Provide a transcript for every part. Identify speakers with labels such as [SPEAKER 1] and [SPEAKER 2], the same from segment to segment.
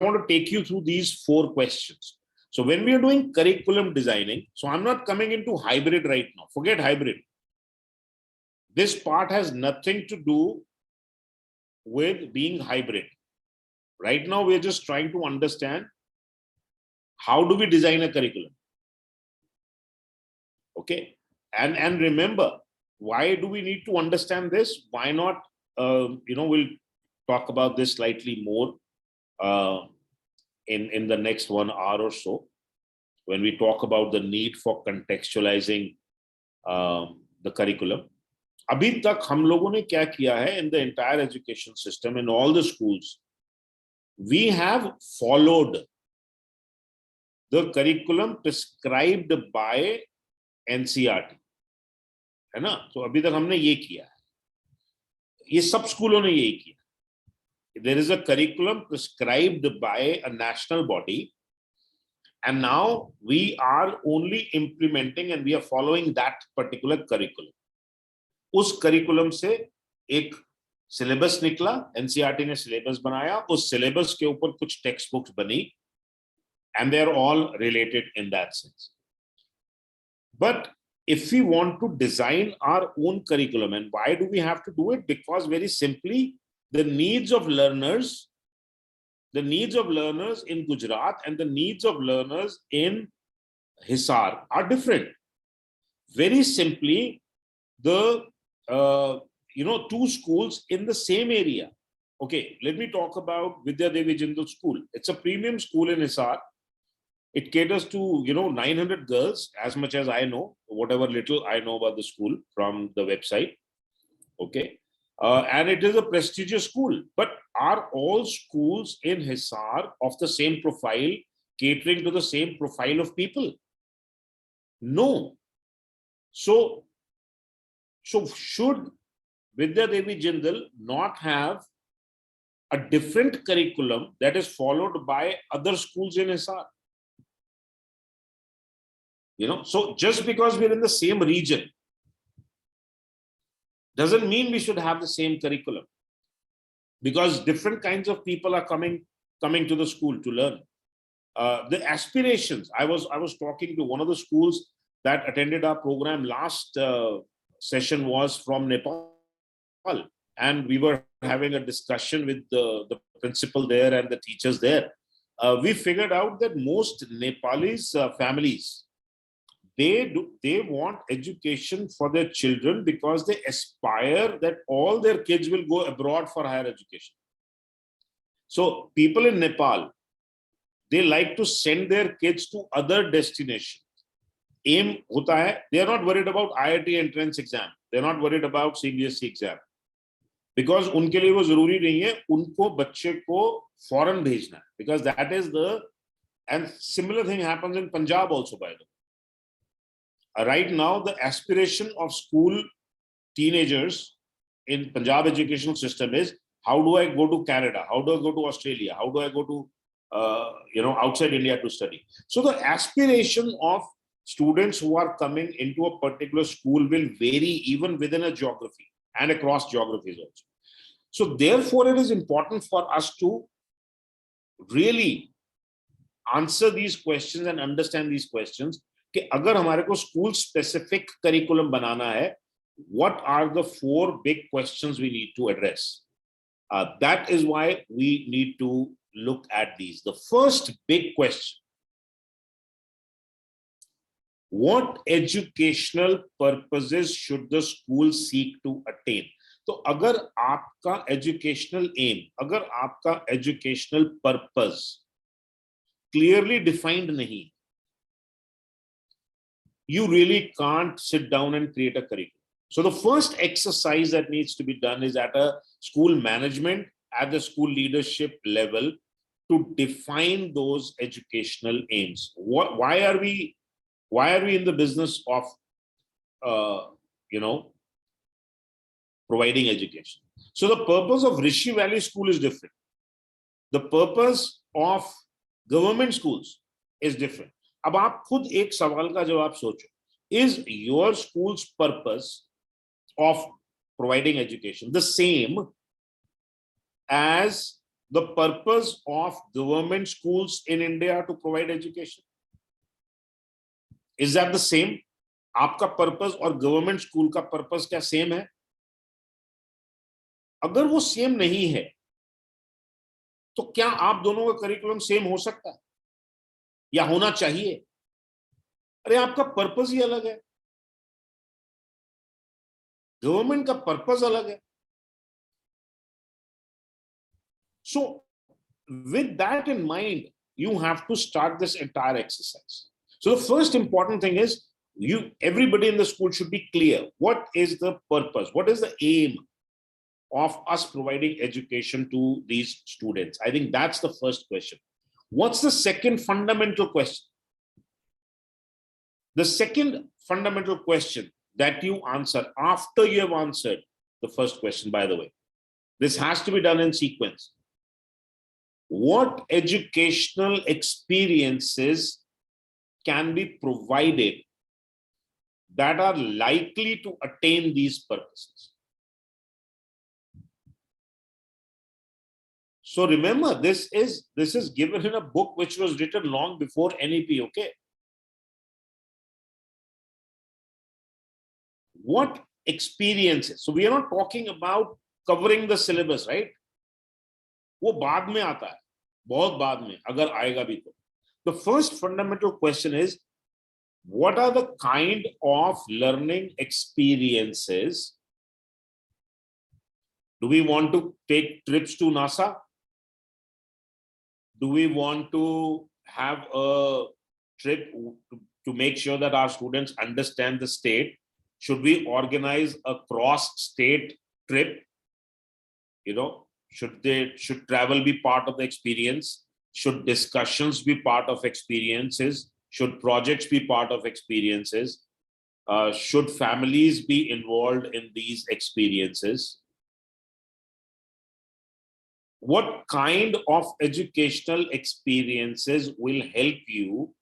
[SPEAKER 1] want to take you through these 4 questions. So when we are doing curriculum designing, so I'm not coming into hybrid right now. Forget hybrid. This part has nothing to do with being hybrid. Right now, we're just trying to understand how do we design a curriculum. Okay. And remember, why do we need to understand this? Why not, we'll talk about this slightly more in the next 1 hour or so, when we talk about the need for contextualizing the curriculum. अभी तक हम लोगों ने क्या किया है in the entire education system, in all the schools, we have followed the curriculum prescribed by NCERT, है ना? तो अभी तक हमने ये किया है, ये सब स्कूलों ने यही किया. There is a curriculum prescribed by a national body, and now we are only implementing and we are following that particular curriculum. उस curriculum से एक syllabus निकला, NCERT ने syllabus बनाया, उस syllabus के ऊपर कुछ textbooks बनी, and they are all related in that sense. But if we want to design our own curriculum, and why do we have to do it? Because very simply, the needs of learners in Gujarat and the needs of learners in Hisar are different. Very simply, the 2 schools in the same area. Okay, let me talk about Vidya Devi Jindal School. It's a premium school in Hisar. It caters to 900 girls, as much as I know, whatever little I know about the school from the website. Okay. And it is a prestigious school. But are all schools in Hisar of the same profile, catering to the same profile of people? No. So should Vidya Devi Jindal not have a different curriculum that is followed by other schools in Hisar? So just because we're in the same region doesn't mean we should have the same curriculum, because different kinds of people are coming to the school to learn. The aspirations. I was talking to one of the schools that attended our program last session was from Nepal, and we were having a discussion with the principal there and the teachers there. We figured out that most Nepalese families, they want education for their children because they aspire that all their kids will go abroad for higher education. So people in Nepal, they like to send their kids to other destinations. Aim hota hai, they are not worried about IIT entrance exam. They're not worried about CBSE exam. Because unke liye wo zaruri nahi hai, unko bacche ko foreign bhejna hai. Because that is and similar thing happens in Punjab also, by the way. Right now, the aspiration of school teenagers in Punjab educational system is, how do I go to Canada? How do I go to Australia? How do I go to outside India to study? So the aspiration of students who are coming into a particular school will vary even within a geography and across geographies also. So therefore, it is important for us to really answer these questions and understand these questions. कि अगर हमारे को school specific curriculum बनाना है, what are the 4 big questions we need to address? That is why we need to look at these. The first big question: what educational purposes should the school seek to attain? तो अगर आपका educational aim, अगर आपका educational purpose clearly defined नहीं, you really can't sit down and create a curriculum. So the first exercise that needs to be done is at a school management, at the school leadership level, to define those educational aims. Why are we in the business of providing education? So the purpose of Rishi Valley School is different. The purpose of government schools is different. अब आप खुद एक सवाल का जवाब सोचो. Is your school's purpose of providing education the same as the purpose of government schools in India to provide education? Is that the same? आपका purpose और गवर्नमेंट स्कूल का पर्पस क्या सेम है? अगर वो सेम नहीं है तो क्या आप दोनों का करिकुलम सेम हो सकता है या होना चाहिए? अरे आपका पर्पस ही अलग है, गवर्नमेंट का पर्पस अलग है. So with that in mind, you have to start this entire exercise. So the first important thing is everybody in the school should be clear. What is the purpose? What is the aim of us providing education to these students? I think that's the first question. What's the second fundamental question? The second fundamental question that you answer after you have answered the first question, by the way, this has to be done in sequence. What educational experiences can be provided that are likely to attain these purposes? So remember, this is given in a book which was written long before NEP, okay? What experiences? So we are not talking about covering the syllabus, right? वो बाद में आता है, बहुत बाद में, अगर आएगा भी तो. The first fundamental question is, what are the kind of learning experiences? Do we want to take trips to NASA? Do we want to have a trip to make sure that our students understand the state? Should we organize a cross-state trip? You know, should travel be part of the experience? Should discussions be part of experiences? Should projects be part of experiences? Should families be involved in these experiences? What kind of educational experiences will help you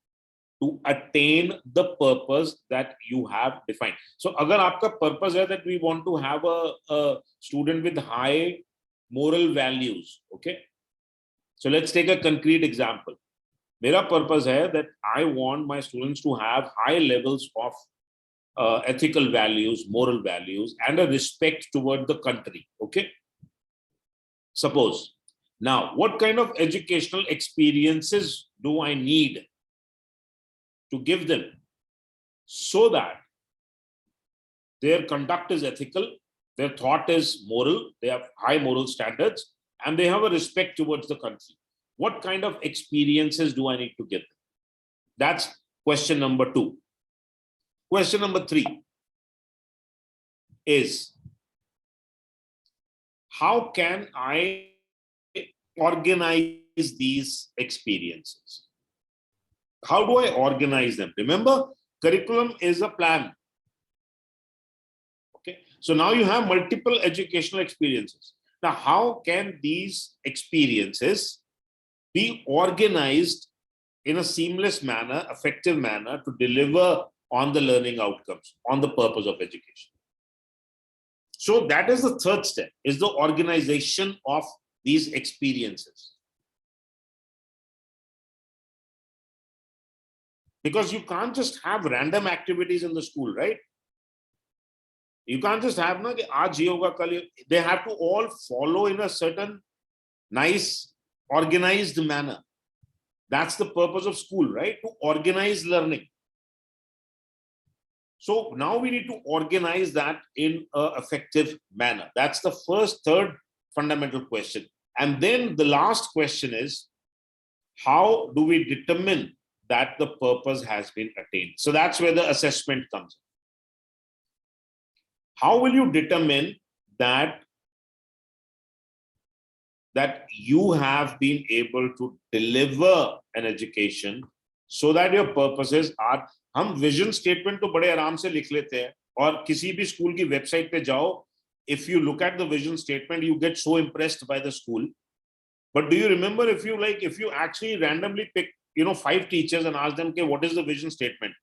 [SPEAKER 1] to attain the purpose that you have defined? So, agar aapka purpose hai that we want to have a student with high moral values, okay? So let's take a concrete example. Mera purpose hai that I want my students to have high levels of ethical values, moral values, and a respect toward the country, okay? Suppose. Now, what kind of educational experiences do I need to give them so that their conduct is ethical, their thought is moral, they have high moral standards, and they have a respect towards the country? What kind of experiences do I need to give them? That's question number 2. Question number 3 is, how can I organize these experiences? How do I organize them? Remember, curriculum is a plan. Okay, so now you have multiple educational experiences. Now, how can these experiences be organized in a seamless manner, effective manner to deliver on the learning outcomes, on the purpose of education? So that is the third step, is the organization of these experiences. Because you can't just have random activities in the school, right? You can't just have, na, ki aaj ye hoga, kal ye. They have to all follow in a certain nice, organized manner. That's the purpose of school, right? To organize learning. So now we need to organize that in an effective manner. That's the third fundamental question. And then the last question is, how do we determine that the purpose has been attained? So that's where the assessment comes in. How will you determine that you have been able to deliver an education so that your purposes are? हम vision statement तो बड़े आराम से लिख लेते हैं, और किसी भी स्कूल की वेबसाइट पे जाओ, if you look at the vision statement, you get so impressed by the school. But do you remember, if you actually randomly pick 5 teachers and ask them, okay, what is the vision statement?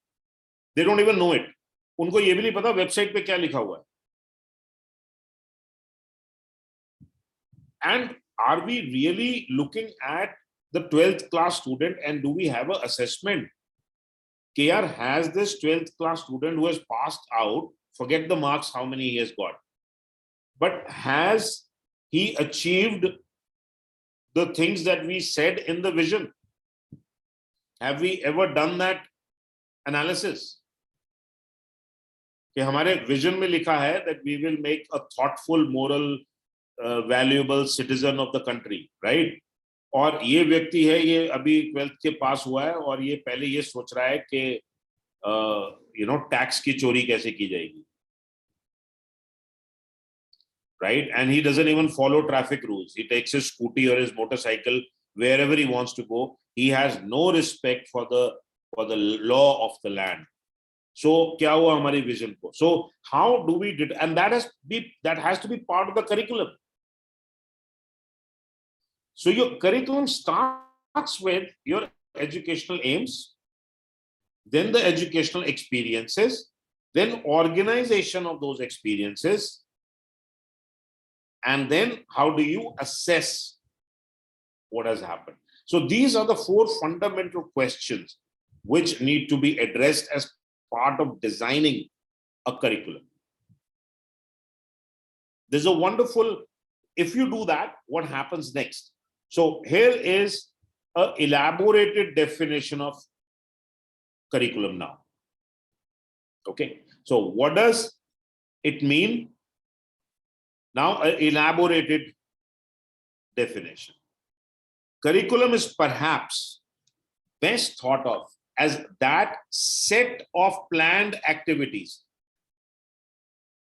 [SPEAKER 1] They don't even know it. उनको ये भी नहीं पता website पे क्या लिखा हुआ है. And are we really looking at the 12th class student and do we have an assessment? KR has this 12th class student who has passed out, forget the marks, how many he has got. But has he achieved the things that we said in the vision? Have we ever done that analysis? कि हमारे vision में लिखा है that we will make a thoughtful, moral, valuable citizen of the country, right? और ये व्यक्ति है, ये अभी 12th के पास हुआ है और ये पहले ये सोच रहा है कि टैक्स की चोरी कैसे की जाएगी, right? And he doesn't even follow traffic rules. He takes his scooty or his motorcycle wherever he wants to go. He has no respect for the law of the land. So क्या हुआ हमारी vision को? So how do we did, and that has to be part of the curriculum. So your curriculum starts with your educational aims, then the educational experiences, then organization of those experiences, and then how do you assess what has happened? So these are the 4 fundamental questions which need to be addressed as part of designing a curriculum. There's a wonderful, if you do that, what happens next? So here is an elaborated definition of curriculum now. Okay, so what does it mean? Now, an elaborated definition. Curriculum is perhaps best thought of as that set of planned activities.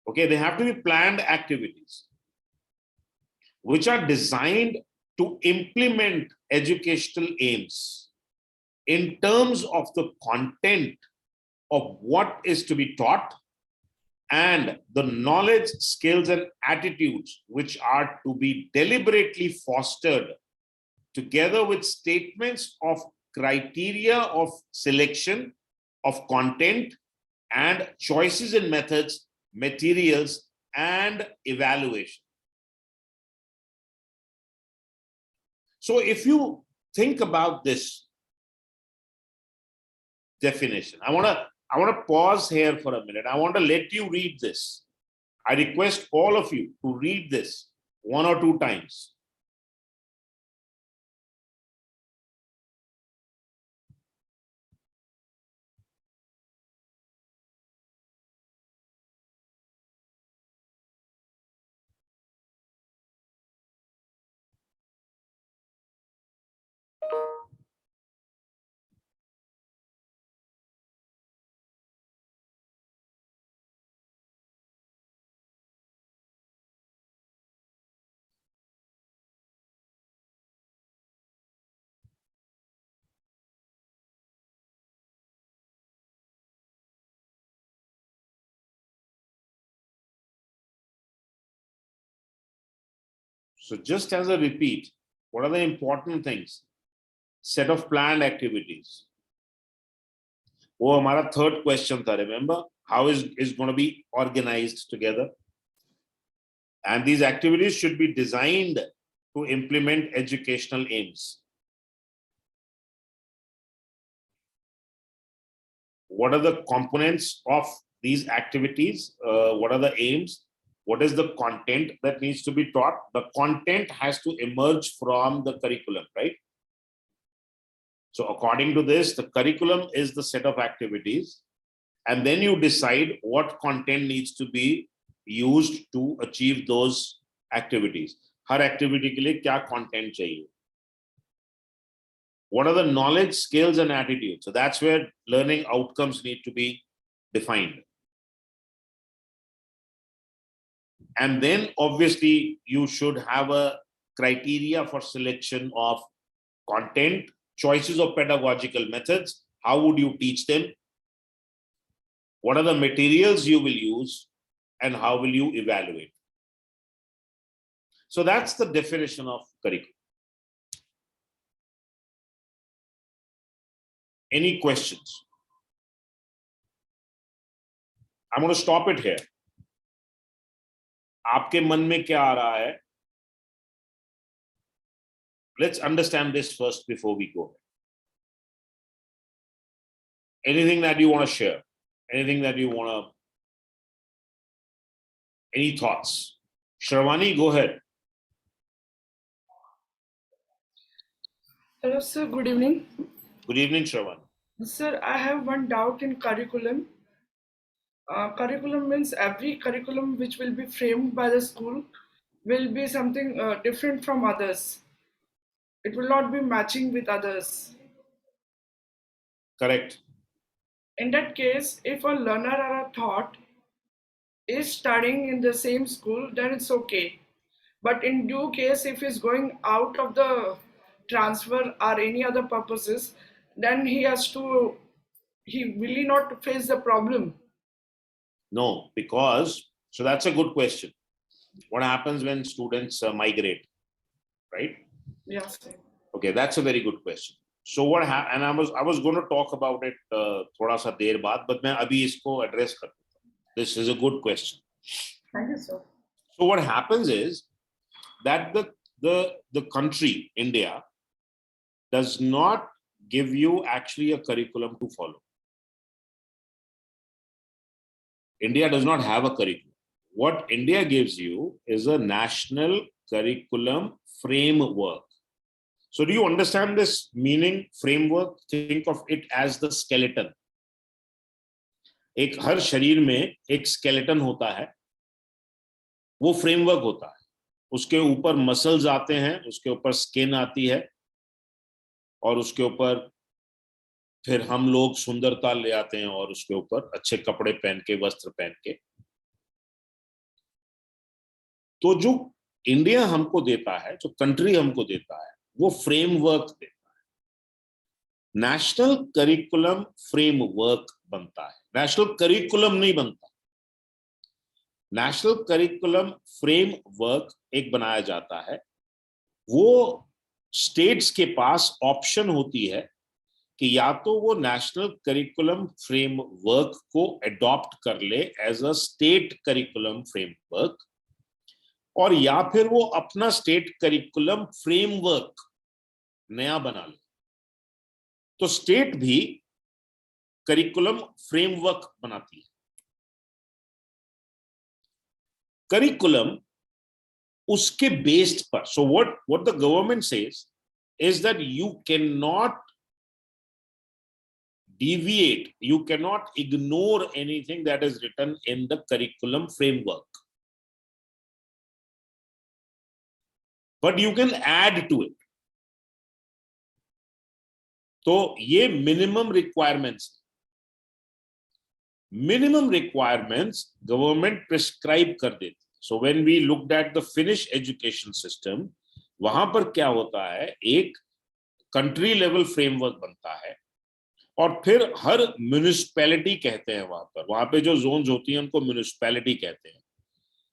[SPEAKER 1] Okay, they have to be planned activities which are designed to implement educational aims in terms of the content of what is to be taught and the knowledge, skills, and attitudes which are to be deliberately fostered, together with statements of criteria of selection of content and choices in methods, materials, and evaluation. So if you think about this definition, I want to pause here for a minute. I want to let you read this. I request all of you to read this 1 or 2 times. So just as a repeat, what are the important things? Set of planned activities. Oh, our 3rd question, remember? How is going to be organized together? And these activities should be designed to implement educational aims. What are the components of these activities? What are the aims? What is the content that needs to be taught? The content has to emerge from the curriculum, right? So according to this, the curriculum is the set of activities, and then you decide what content needs to be used to achieve those activities. Har activity ke liye kya content chahiye? What are the knowledge, skills, and attitudes? So that's where learning outcomes need to be defined. And then obviously you should have a criteria for selection of content, choices of pedagogical methods. How would you teach them? What are the materials you will use and how will you evaluate? So that's the definition of curriculum. Any questions? I'm going to stop it here. आपके मन में क्या आ रहा है? let's understand this first before we go. Anything that you want to share? Anything that you want to, any thoughts? Shravani, go ahead.
[SPEAKER 2] Hello, sir. Good evening.
[SPEAKER 1] Good evening, Shravani.
[SPEAKER 2] Sir, I have one doubt in curriculum. Curriculum means every curriculum which will be framed by the school will be something different from others. It will not be matching with others.
[SPEAKER 1] Correct.
[SPEAKER 2] In that case, if a learner or a thought is studying in the same school, then it's okay. But in due case, if he's going out of the transfer or any other purposes, then he will not face the problem.
[SPEAKER 1] No, because, so that's a good question. What happens when students migrate, right?
[SPEAKER 2] Yes.
[SPEAKER 1] Okay, that's a very good question. So what and I was going to talk about it थोड़ा सा देर बाद, but मैं अभी इसको address कर दूँगा. This is a good question.
[SPEAKER 2] Thank you, sir.
[SPEAKER 1] So what happens is that the country, India, does not give you actually a curriculum to follow. India does not have a curriculum. What India gives you is a national curriculum framework. So do you understand this meaning, framework? Think of it as the skeleton. एक हर शरीर में एक skeleton होता है, वो framework होता है. उसके ऊपर muscles आते हैं, उसके ऊपर skin आती है, और उसके ऊपर फिर हम लोग सुंदरता ले आते हैं और उसके ऊपर अच्छे कपड़े पहन के, वस्त्र पहन के. तो जो इंडिया हमको देता है, जो कंट्री हमको देता है, वो फ्रेमवर्क देता है. नेशनल करिकुलम फ्रेमवर्क बनता है, नेशनल करिकुलम नहीं बनता. नेशनल करिकुलम फ्रेमवर्क एक बनाया जाता है. वो स्टेट्स के पास ऑप्शन होती है कि या तो वो नेशनल करिकुलम फ्रेमवर्क को अडॉप्ट कर ले as a state curriculum framework, और या फिर वो अपना स्टेट करिकुलम फ्रेमवर्क नया बना ले. तो स्टेट भी करिकुलम फ्रेमवर्क बनाती है. करिकुलम उसके बेस्ड पर. So what the government says is that you can not deviate, you cannot ignore anything that is written in the curriculum framework, but you can add to it. तो ये minimum requirements government prescribe कर देती. So when we looked at the Finnish education system, वहां पर क्या होता है, एक country level framework बनता है, और फिर हर म्यूनिसिपैलिटी कहते हैं वहां पे जो जोन्स होती हैं उनको म्यूनिसिपैलिटी कहते हैं.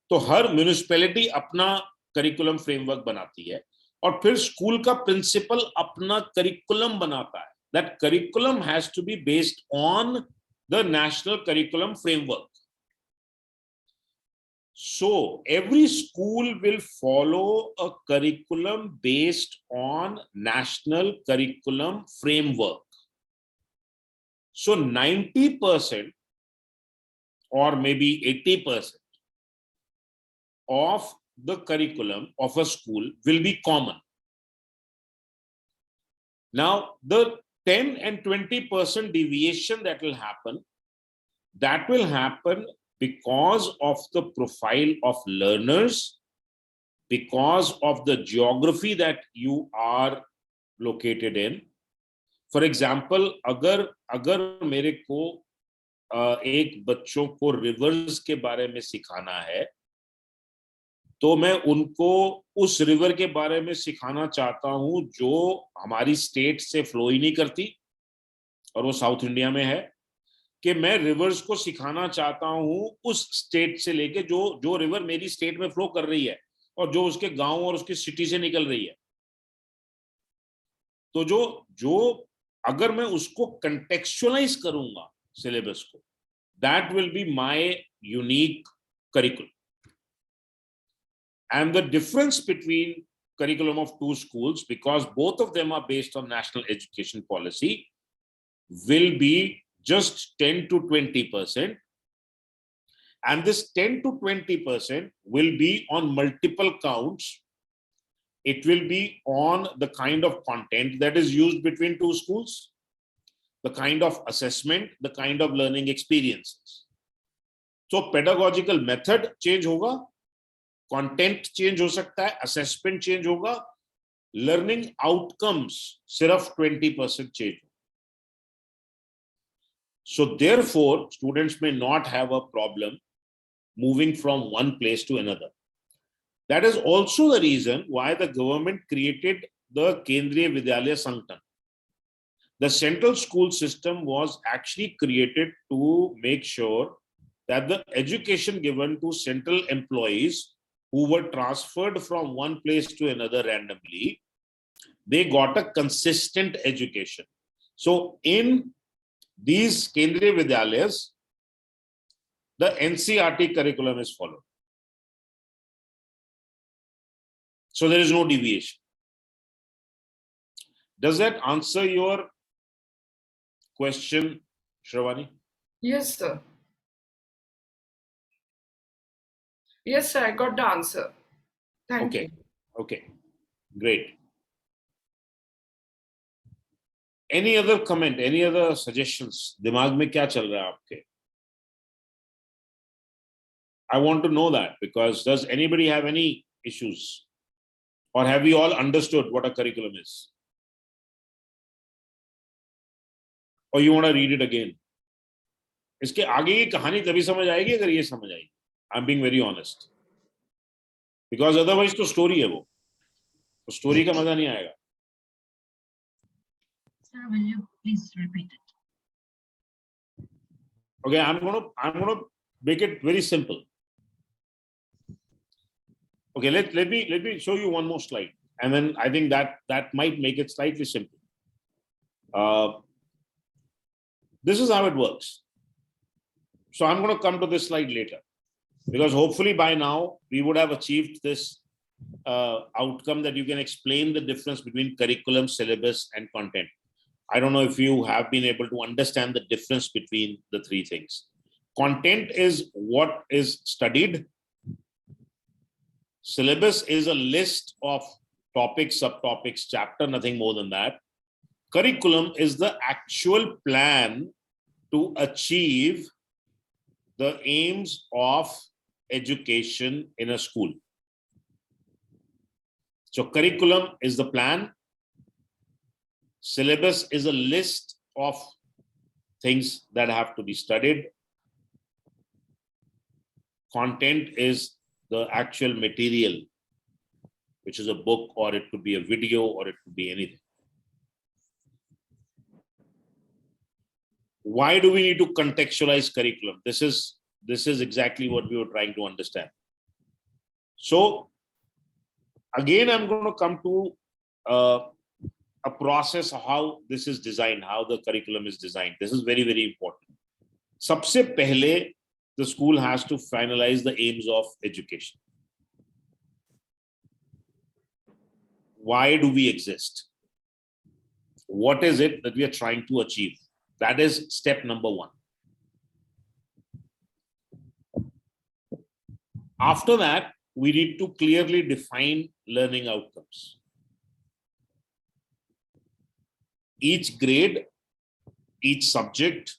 [SPEAKER 1] तो हर म्यूनिसिपैलिटी अपना करिकुलम फ्रेमवर्क बनाती है, और फिर स्कूल का प्रिंसिपल अपना करिकुलम बनाता है. That curriculum has to be based on the national curriculum framework. So every school will follow a curriculum based on national curriculum framework. So 90% or maybe 80% of the curriculum of a school will be common. Now, the 10 and 20% deviation that will happen because of the profile of learners, because of the geography that you are located in. For example, अगर मेरे को एक बच्चों को reverse के बारे में सिखाना है, तो मैं उनको उस रिवर के बारे में सिखाना चाहता हूं जो हमारी स्टेट से फ्लो ही नहीं करती और वो साउथ इंडिया में है, कि मैं रिवर्स को सिखाना चाहता हूं उस स्टेट से लेके जो रिवर मेरी स्टेट में फ्लो कर रही है और जो उसके गांव और उसकी सिटी से निकल रही है. तो जो अगर मैं उसको कंटेक्चुअलाइज करूंगा सिलेबस को, that will be my unique curriculum. And the difference between curriculum of two schools, because both of them are based on national education policy, will be just 10 to 20%. And this 10 to 20% will be on multiple counts. It will be on the kind of content that is used between two schools, the kind of assessment, the kind of learning experiences. So pedagogical method change hoga, content change ho sakta hai, assessment change hoga, learning outcomes sirf 20% change. So therefore, students may not have a problem moving from one place to another. That is also the reason why the government created the Kendriya Vidyalaya Sanghtan. The central school system was actually created to make sure that the education given to central employees who were transferred from one place to another randomly, they got a consistent education. So in these Kendriya Vidyalayas, the NCERT curriculum is followed. So there is no deviation. Does that answer your question, Shravani?
[SPEAKER 2] Yes, sir. Yes, sir, I got the answer. Thank you.
[SPEAKER 1] Okay, great. Any other comment, any other suggestions? Dimag mein kya chal raha hai aapke? I want to know that, because does anybody have any issues? Or have we all understood what a curriculum is? Or you want to read it again? इसके आगे की कहानी तभी समझ आएगी अगर ये समझ आएगी. I'm being very honest. Because otherwise तो story है वो. तो story का मजा नहीं आएगा.
[SPEAKER 3] Sir, will you please repeat it?
[SPEAKER 1] Okay, I'm gonna make it very simple. Okay, let me show you one more slide, and then I think that might make it slightly simple. This is how it works. So I'm going to come to this slide later, because hopefully by now we would have achieved this outcome that you can explain the difference between curriculum, syllabus, and content. I don't know if you have been able to understand the difference between the three things. Content is what is studied. Syllabus is a list of topics, subtopics, chapter, nothing more than that. Curriculum is the actual plan to achieve the aims of education in a school. So curriculum is the plan. Syllabus is a list of things that have to be studied. Content is the actual material, which is a book, or it could be a video, or it could be anything. Why do we need to contextualize curriculum? This is exactly what we were trying to understand. So again, I'm going to come to a process of how this is designed, how the curriculum is designed. This is very, very important. Sabse pehle, the school has to finalize the aims of education. Why do we exist? What is it that we are trying to achieve? That is step number one. After that, we need to clearly define learning outcomes. Each grade, each subject,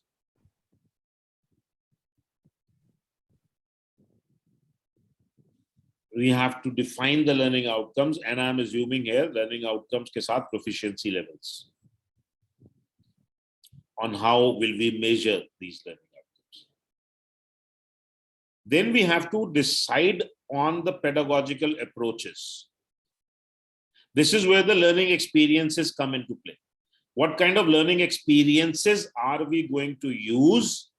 [SPEAKER 1] we have to define the learning outcomes, and I'm assuming here learning outcomes ke saath proficiency levels. On how will we measure these learning outcomes. Then we have to decide on the pedagogical approaches. This is where the learning experiences come into play. What kind of learning experiences are we going to use?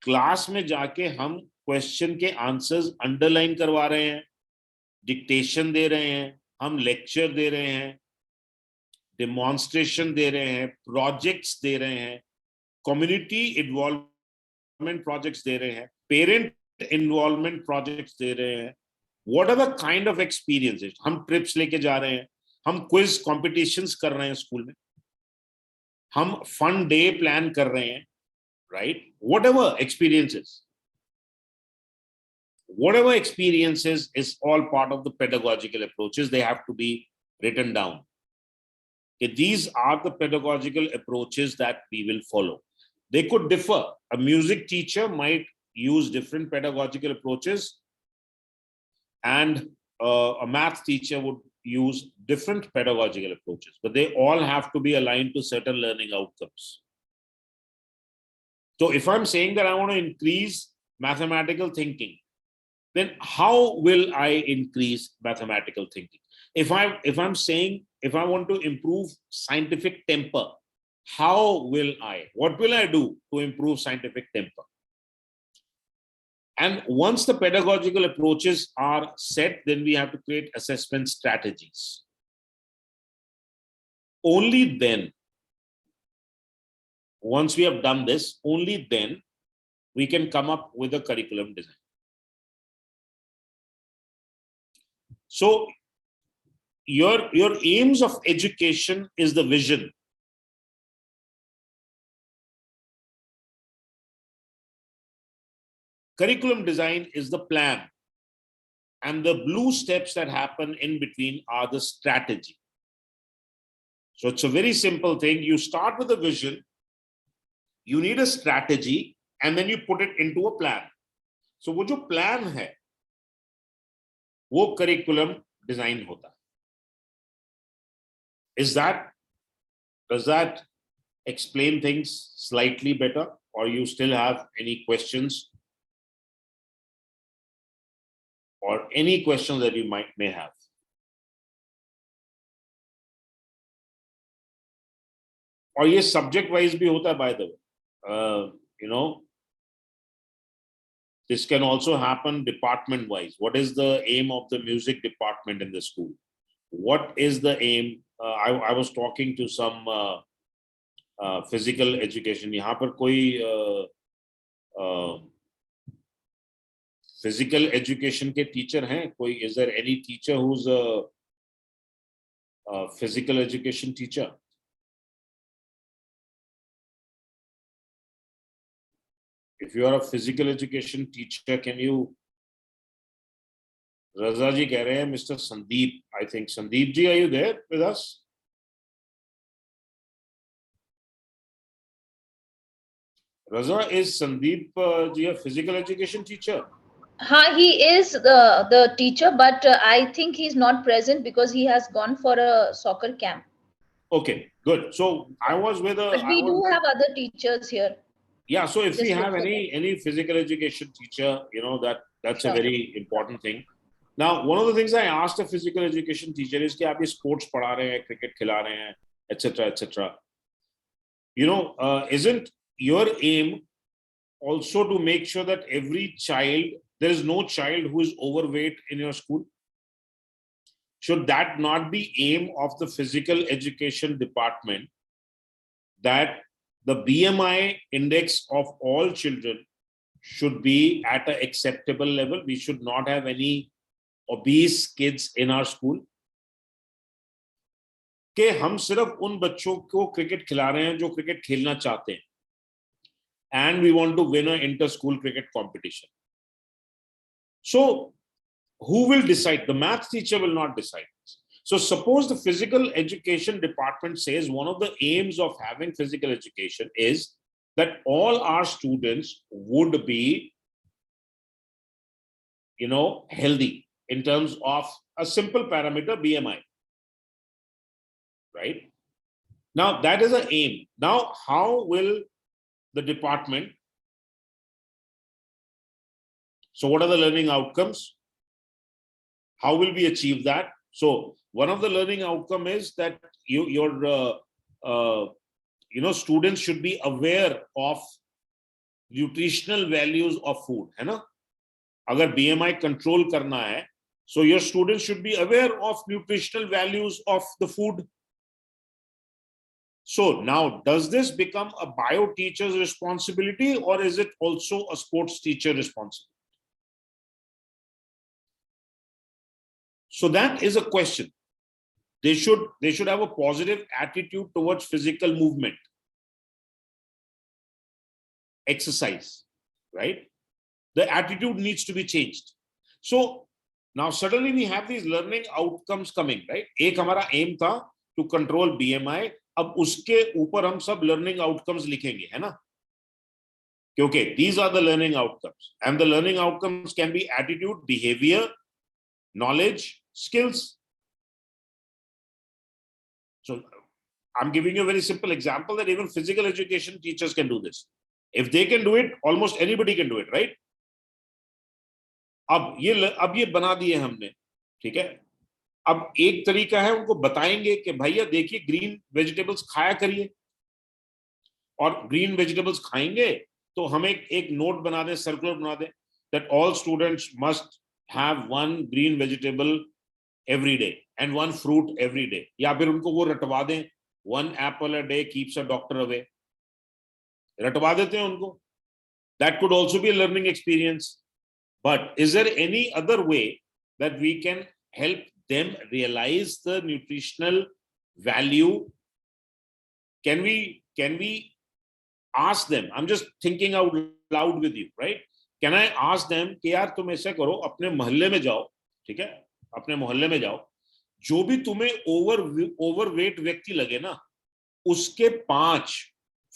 [SPEAKER 1] Class में जाके हम question के answers underline करवा रहे हैं, dictation दे रहे हैं, हम लेक्चर दे रहे हैं, डेमोन्स्ट्रेशन दे रहे हैं, प्रोजेक्ट्स दे रहे हैं, कम्युनिटी इन्वॉल्वमेंट प्रोजेक्ट्स दे रहे हैं, पेरेंट इन्वॉल्वमेंट प्रोजेक्ट्स दे रहे हैं. whatever kind of experiences, हम trips लेके जा रहे हैं, हम quiz competitions कर रहे हैं स्कूल में, हम fun day plan कर रहे हैं, right? Whatever experiences is all part of the pedagogical approaches. They have to be written down. Okay, these are the pedagogical approaches that we will follow. They could differ. A music teacher might use different pedagogical approaches, and a math teacher would use different pedagogical approaches, but they all have to be aligned to certain learning outcomes. So if I'm saying that I want to increase mathematical thinking, then how will I increase mathematical thinking? If I'm saying, if I want to improve scientific temper, what will I do to improve scientific temper? And once the pedagogical approaches are set, then we have to create assessment strategies. Only then, once we have done this, only then we can come up with a curriculum design. So your aims of education is the vision. Curriculum design is the plan. And the blue steps that happen in between are the strategy. So it's a very simple thing. You start with a vision, you need a strategy, and then you put it into a plan. So wo jo plan hai, wo curriculum design hota hai. Does that explain things slightly better, or you still have any questions? Or any questions that you may have? और ये subject wise भी होता है, by the way. This can also happen department wise. What is the aim of the music department in the school? What is the aim? I was talking to some physical education. यहाँ पर कोई physical education के teacher हैं? कोई, is there any teacher who's a physical education teacher? If you are a physical education teacher, can you? Raza ji कह रहे हैं, Mr. Sandeep, I think. Sandeep ji, are you there with us? Raza, is Sandeep ji a physical education teacher?
[SPEAKER 4] He is the teacher, but I think he's not present because he has gone for a soccer camp.
[SPEAKER 1] Okay, good. So I was with a.
[SPEAKER 4] But we do have other teachers here.
[SPEAKER 1] Yeah, so if we have any physical education teacher, that's a very important thing. Now, one of the things I asked a physical education teacher is कि आप ये sports पढ़ा रहे हैं, cricket खिला रहे हैं, etc., etc. Isn't your aim also to make sure that every child, there is no child who is overweight in your school? Should that not be aim of the physical education department, that the BMI index of all children should be at an acceptable level? We should not have any obese kids in our school. कि हम सिर्फ उन बच्चों को cricket खिला रहे हैं जो क्रिकेट खेलना चाहते हैं, and we want to win an inter-school cricket competition. So who will decide? The math teacher will not decide this. So suppose the physical education department says one of the aims of having physical education is that all our students would be, healthy in terms of a simple parameter, BMI. Right? Now that is an aim. Now, how will the department? So what are the learning outcomes? How will we achieve that? So one of the learning outcome is that your students should be aware of nutritional values of food, है ना? अगर BMI control करना है, so your students should be aware of nutritional values of the food. So now, does this become a bio teacher's responsibility, or is it also a sports teacher responsibility? So that is a question. They should have a positive attitude towards physical movement, exercise, right? The attitude needs to be changed. So now suddenly we have these learning outcomes coming, right? एक हमारा aim था to control BMI. अब उसके ऊपर हम सब learning outcomes लिखेंगे, है ना? Okay, these are the learning outcomes, and the learning outcomes can be attitude, behavior, knowledge, skills. So I'm giving you a very simple example that even physical education teachers can do this. If they can do it, almost anybody can do it, right? अब ये बना दिए हमने, ठीक है? अब एक तरीका है, उनको बताएंगे कि भैया देखिए ग्रीन वेजिटेबल्स खाया करिए, और ग्रीन वेजिटेबल्स खाएंगे तो हम एक नोट बना दें, सर्कुलर बना दें, that all students must have one green vegetable every day and one fruit every day. या फिर उनको वो रटवा दें, one apple a day keeps a doctor away. रटवा देते हैं उनको. That could also be a learning experience. But is there any other way that we can help them realize the nutritional value? Can we ask them? I'm just thinking out loud with you, right? Can I ask them कि यार तुम ऐसा करो, अपने मोहल्ले में जाओ, ठीक है? अपने मोहल्ले में जाओ, जो भी तुम्हें ओवरवेट व्यक्ति लगे ना, उसके 5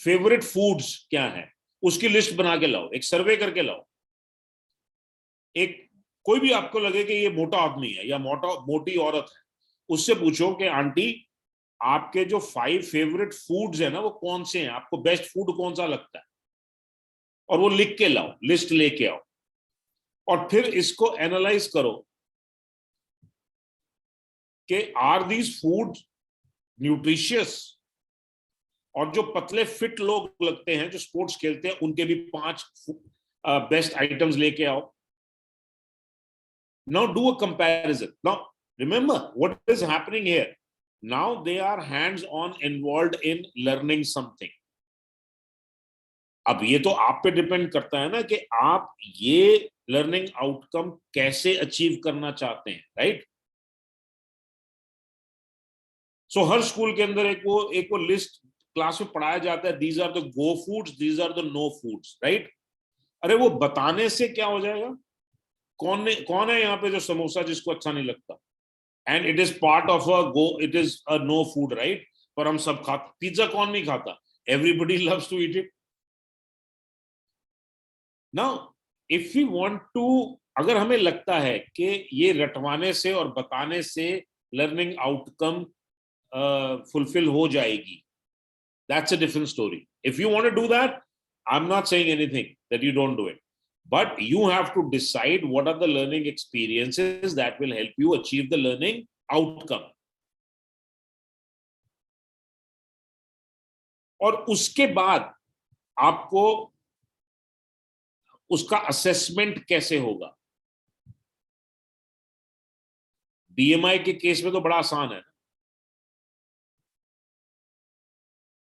[SPEAKER 1] फेवरेट फूड्स क्या हैं, उसकी लिस्ट बना के लाओ, एक सर्वे करके लाओ. एक कोई भी आपको लगे कि ये मोटा आदमी है या मोटी औरत है, उससे पूछो कि आंटी आपके जो 5 फेवरेट फूड्स है ना, वो कौन से हैं, आपको बेस्ट फूड कौन सा लगता है, और वो लिख के लाओ, लिस्ट लेके आओ, और फिर इसको एनालाइज करो कि आर दीज फूड न्यूट्रिशियस. और जो पतले फिट लोग लगते हैं, जो स्पोर्ट्स खेलते हैं, उनके भी 5 बेस्ट आइटम्स लेके आओ. Now do a comparison. Now remember what is happening here. Now they are hands-on involved in learning something. अब ये तो आप पे डिपेंड करता है ना कि आप ये लर्निंग आउटकम कैसे अचीव करना चाहते हैं, राइट? सो हर स्कूल के अंदर एक वो लिस्ट क्लास में पढ़ाया जाता है, these are the go foods, these are the no foods, right? अरे वो बताने से क्या हो जाएगा? कौन है यहाँ पे जो समोसा जिसको अच्छा नहीं लगता? And it is part of it is a no food, right? पर हम सब खाते. पिज्जा कौन नहीं खाता? Everybody loves to eat it. Now if you want to, अगर हमें लगता है कि ये रटवाने से और बताने से लर्निंग आउटकम फुलफिल हो जाएगी, that's a different story. If you want to do that, I am not saying anything that you don't do it. But you have to decide what are the learning experiences that will help you achieve the learning outcome. और उसके बाद आपको उसका assessment कैसे होगा? BMI के case में तो बड़ा आसान है,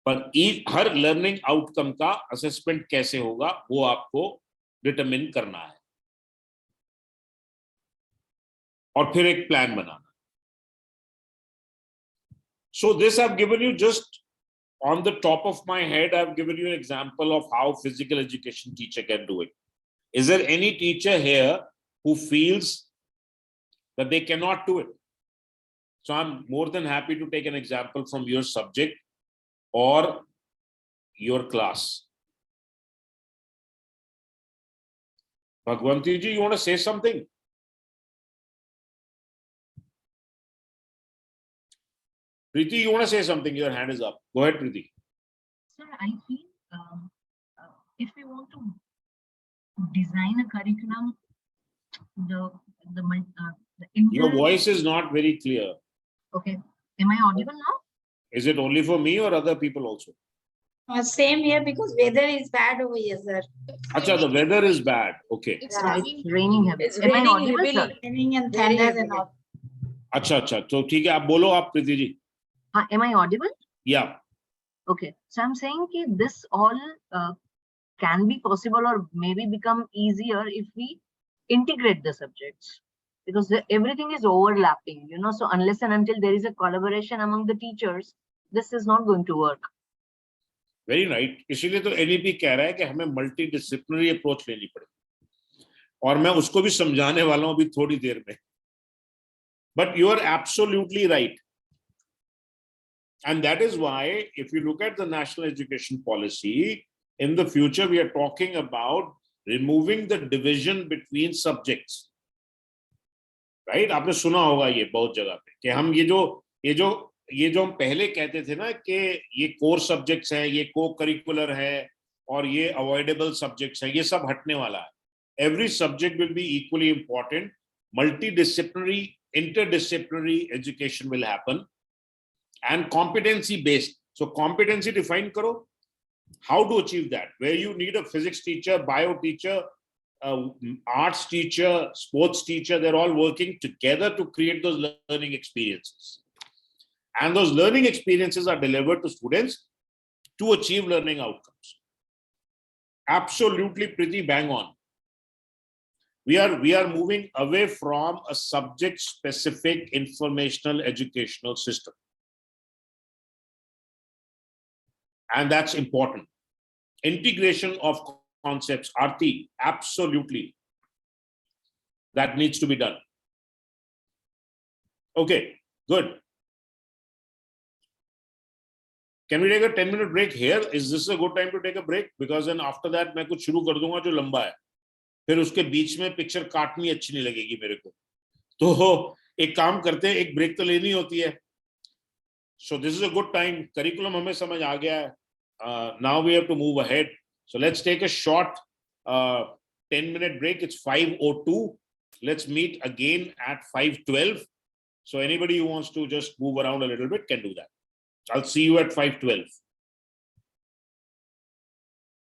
[SPEAKER 1] पर हर लर्निंग आउटकम का असेसमेंट कैसे होगा वो आपको डिटरमिन करना है, और फिर एक plan banana. So this I've given you just on the top of my head. I've given you an example of how physical education teacher can do it. Is there any teacher here who feels that they cannot do it? So I'm more than happy to take an example from your subject or your class. Bhagwanti ji, you want to say something? Preeti, you want to say something? Your hand is up. Go ahead, Preeti.
[SPEAKER 3] Sir, I feel if we want to design a curriculum, the
[SPEAKER 1] Your voice is not very clear.
[SPEAKER 3] Okay, am I audible now?
[SPEAKER 1] Is it only for me or other people also?
[SPEAKER 5] Same here because weather is bad over here, sir.
[SPEAKER 1] Acha, the weather is bad. Okay.
[SPEAKER 5] It's
[SPEAKER 3] Yeah,
[SPEAKER 5] raining.
[SPEAKER 3] it's raining heavily.
[SPEAKER 5] It's
[SPEAKER 3] Am I
[SPEAKER 5] raining
[SPEAKER 3] audible,
[SPEAKER 5] heavily.
[SPEAKER 3] sir?
[SPEAKER 5] Raining and
[SPEAKER 3] Very
[SPEAKER 5] thunder and
[SPEAKER 3] heavily.
[SPEAKER 5] all.
[SPEAKER 1] अच्छा, तो ठीक है, आप बोलो आप Preeti ji.
[SPEAKER 3] Am I audible?
[SPEAKER 1] Yeah.
[SPEAKER 3] Okay, so I'm saying that this all can be possible or maybe become easier if we integrate the subjects. because everything is overlapping, so unless and until there is a collaboration among the teachers, this is not going to work.
[SPEAKER 1] Very right, इसीलिए तो NEP कह रहा है कि हमें multi disciplinary approach लेनी पड़ेगी, और मैं उसको भी समझाने वाला हूं अभी थोड़ी देर में. But you are absolutely right, and that is why if you look at the national education policy, in the future we are talking about removing the division between subjects, right? आपने सुना होगा ये बहुत जगह पे कि हम ये जो हम पहले कहते थे ना कि ये कोर सब्जेक्ट्स हैं, ये को करिकुलर है और ये अवॉइडेबल सब्जेक्ट्स हैं, ये सब हटने वाला है. Every subject will be equally important. Multidisciplinary, interdisciplinary education will happen, and competency based. So competency define karo, how to achieve that, where you need a physics teacher, bio teacher, arts teacher, sports teacher, they're all working together to create those learning experiences, and those learning experiences are delivered to students to achieve learning outcomes. Absolutely pretty bang on. We are moving away from a subject specific informational educational system, and that's important. Integration of concepts, Aarti, absolutely, that needs to be done. Okay, good. Can we take a 10-minute break here? Is this a good time to take a break? Because then after that मैं कुछ शुरू कर दूंगा जो लंबा है, फिर उसके बीच में पिक्चर काटनी अच्छी नहीं लगेगी मेरे को. तो एक काम करते हैं, एक ब्रेक तो लेनी होती है. So this is a good time. Curriculum हमें समझ आ गया है. Now we have to move ahead. So let's take a short 10-minute break. It's 5:02. Let's meet again at 5:12. So anybody who wants to just move around a little bit can do that. I'll see you at 5:12.